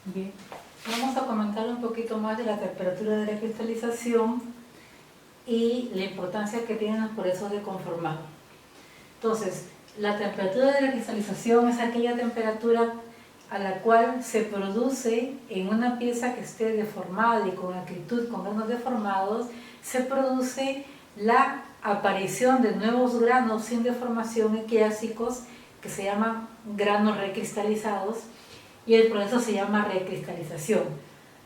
Bien, vamos a comentar un poquito más de la temperatura de la cristalización y la importancia que tienen los procesos de conformado. Entonces, la temperatura de la cristalización es aquella temperatura a la cual se produce en una pieza que esté deformada y con acritud, con granos deformados, se produce la aparición de nuevos granos sin deformación equiásicos que se llaman granos recristalizados, y el proceso se llama recristalización.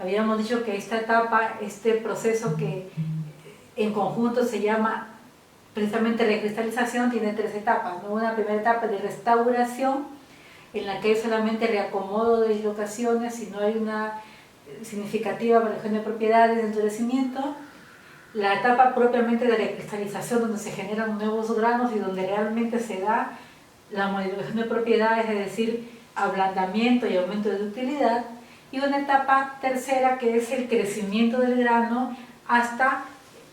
Habíamos dicho que esta etapa, este proceso que en conjunto se llama precisamente recristalización, tiene tres etapas, ¿no? Una primera etapa de restauración, en la que hay solamente reacomodo de dislocaciones y no hay una significativa variación de propiedades de endurecimiento. La etapa propiamente de recristalización, donde se generan nuevos granos y donde realmente se da la modificación de propiedades, es decir, ablandamiento y aumento de ductilidad. Y una etapa tercera, que es el crecimiento del grano hasta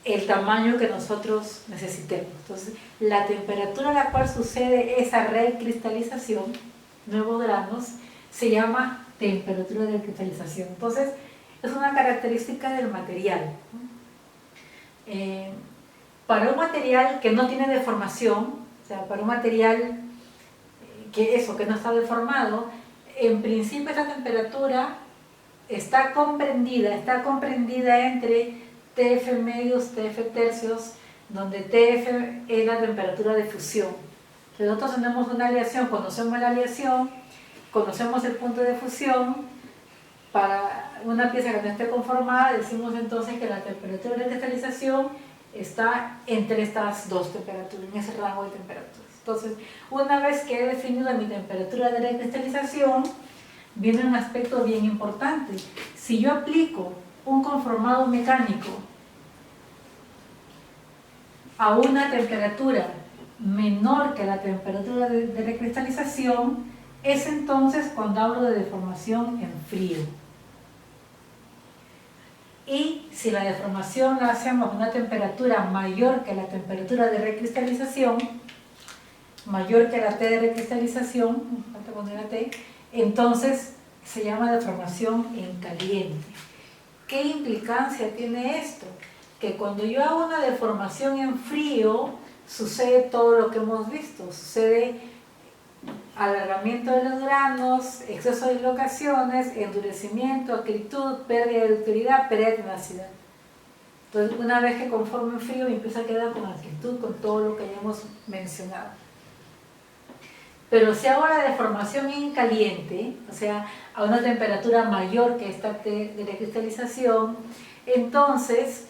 el tamaño que nosotros necesitemos. Entonces, la temperatura a la cual sucede esa recristalización, nuevos granos, se llama temperatura de cristalización. Entonces, es una característica del material. Para un material que no tiene deformación, o sea, para un material que no está deformado, en principio esa temperatura está comprendida entre TF medios, TF tercios, donde TF es la temperatura de fusión. Si nosotros tenemos una aleación, conocemos la aleación, conocemos el punto de fusión. Para una pieza que no esté conformada, decimos entonces que la temperatura de cristalización está entre estas dos temperaturas, en ese rango de temperaturas. Entonces, una vez que he definido mi temperatura de recristalización, viene un aspecto bien importante. Si yo aplico un conformado mecánico a una temperatura menor que la temperatura de recristalización, es entonces cuando hablo de deformación en frío. Y si la deformación la hacemos a una temperatura mayor que la temperatura de recristalización, mayor que la T de recristalización, falta poner la T, entonces se llama deformación en caliente. ¿Qué implicancia tiene esto? Que cuando yo hago una deformación en frío, sucede todo lo que hemos visto, sucede alargamiento de los granos, exceso de dislocaciones, endurecimiento, acritud, pérdida de ductilidad, pérdida de tenacidad. Entonces, una vez que conformo en frío, me empieza a quedar con acritud, con todo lo que ya hemos mencionado. Pero si hago la deformación en caliente, o sea, a una temperatura mayor que esta de recristalización, entonces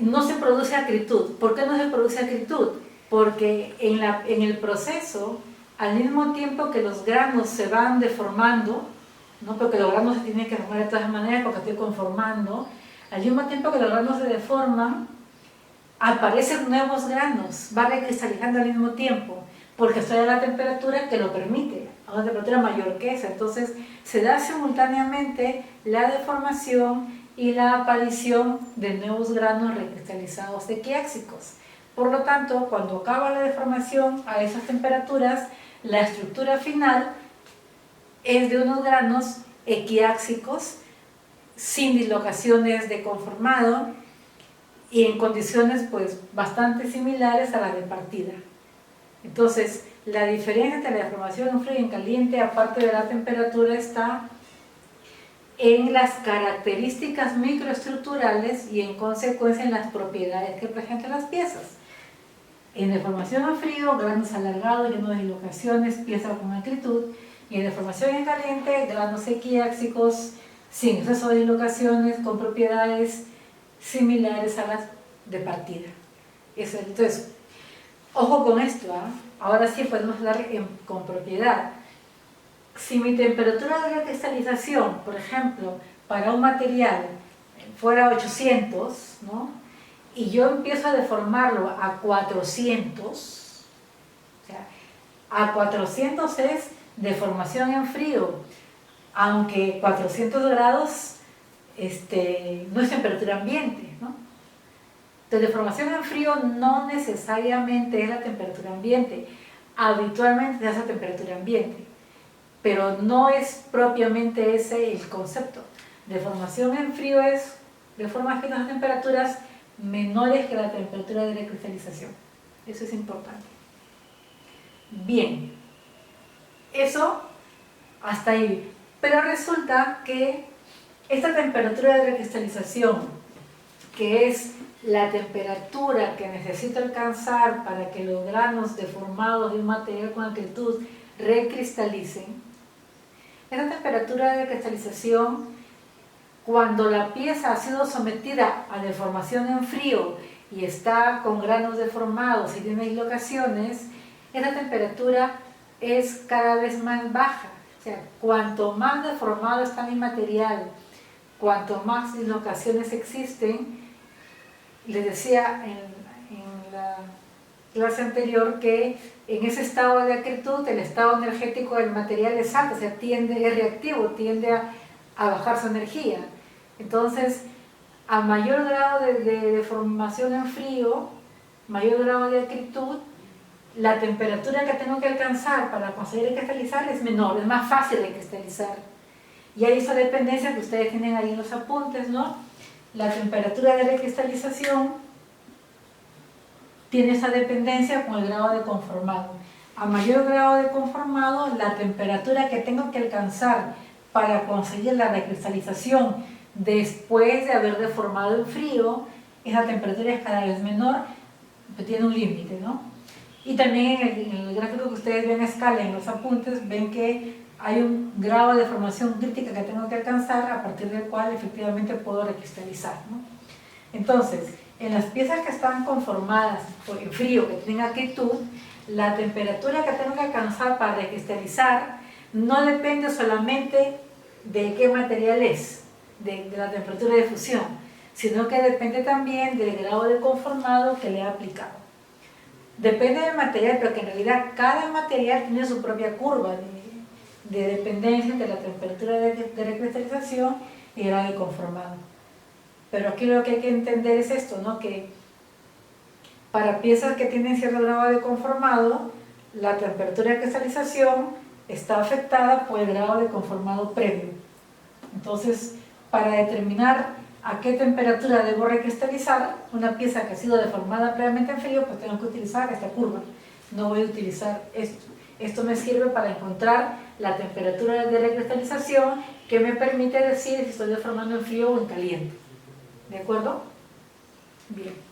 no se produce acritud. ¿Por qué no se produce acritud? Porque en el proceso, al mismo tiempo que los granos se van deformando, ¿no? Porque los granos se tienen que formar de todas maneras porque estoy conformando, al mismo tiempo que los granos se deforman, aparecen nuevos granos, va recristalizando al mismo tiempo, porque estoy a la temperatura que lo permite, a una temperatura mayor que esa. Entonces se da simultáneamente la deformación y la aparición de nuevos granos recristalizados equiáxicos. Por lo tanto, cuando acaba la deformación a esas temperaturas, la estructura final es de unos granos equiáxicos, sin dislocaciones de conformado y en condiciones pues bastante similares a las de partida. Entonces, la diferencia entre la deformación en frío y en caliente, aparte de la temperatura, está en las características microestructurales y en consecuencia en las propiedades que presentan las piezas. En deformación en frío, granos alargados, llenos de dislocaciones, piezas con acritud, y en deformación en caliente, granos equiáxicos, sin exceso de dislocaciones, con propiedades similares a las de partida. Entonces, ojo con esto, ¿eh? Ahora sí podemos hablar con propiedad. Si mi temperatura de recristalización, por ejemplo, para un material fuera 800, ¿no? Y yo empiezo a deformarlo a 400, o sea, a 400 es deformación en frío, aunque 400 grados no es temperatura ambiente, ¿no? Entonces, deformación en frío no necesariamente es la temperatura ambiente, habitualmente es la temperatura ambiente. pero no es propiamente ese el concepto. Deformación en frío es deformación a temperaturas menores que la temperatura de recristalización. Eso es importante. Bien, eso hasta ahí. Pero resulta que esta temperatura de recristalización, que es la temperatura que necesito alcanzar para que los granos deformados de un material con acritud recristalicen, esa temperatura de recristalización, cuando la pieza ha sido sometida a deformación en frío y está con granos deformados y tiene dislocaciones, esa temperatura es cada vez más baja. O sea, cuanto más deformado está mi material, cuanto más dislocaciones existen, les decía en la clase anterior que en ese estado de acritud el estado energético del material es alto, o sea, es reactivo, tiende a bajar su energía. Entonces, a mayor grado de deformación en frío, mayor grado de acritud, la temperatura que tengo que alcanzar para conseguir cristalizar es menor, es más fácil de cristalizar. Y hay esa dependencia que ustedes tienen ahí en los apuntes, ¿no? La temperatura de recristalización tiene esa dependencia con el grado de conformado. A mayor grado de conformado, la temperatura que tengo que alcanzar para conseguir la recristalización después de haber deformado en frío, esa temperatura es cada vez menor, pero tiene un límite, ¿no? Y también en el gráfico que ustedes ven a escala en los apuntes, ven que hay un grado de deformación crítica que tengo que alcanzar a partir del cual efectivamente puedo recristalizar, ¿no? Entonces, en las piezas que están conformadas en frío, que tienen acritud, la temperatura que tengo que alcanzar para recristalizar no depende solamente de qué material es, de la temperatura de fusión, sino que depende también del grado de conformado que le he aplicado. Depende del material, pero que en realidad cada material tiene su propia curva de dependencia entre la temperatura de recristalización y el grado de conformado. Pero aquí lo que hay que entender es esto, ¿no? Que para piezas que tienen cierto grado de conformado, la temperatura de cristalización está afectada por el grado de conformado previo. Entonces, para determinar a qué temperatura debo recristalizar una pieza que ha sido deformada previamente en frío, pues tengo que utilizar esta curva. No voy a utilizar esto. Esto me sirve para encontrar la temperatura de recristalización que me permite decir si estoy deformando en frío o en caliente. ¿De acuerdo? Bien.